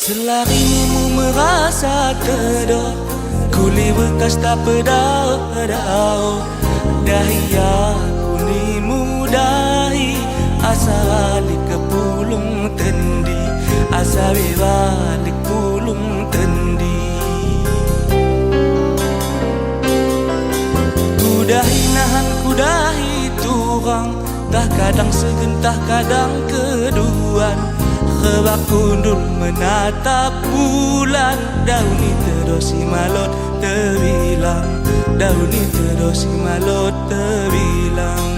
Selarimu merasa teduh, kuli bekas tak pedau-pedau. Dahia kunimu dahi, asalik ke pulung tendi, asabi balik pulung tendi. Kudahi nahan kudahi turang, tah kadang segentah kadang keduan. Kebak kundul menatap bulan, dauni terdosi malot terbilang, dauni terdosi malot terbilang.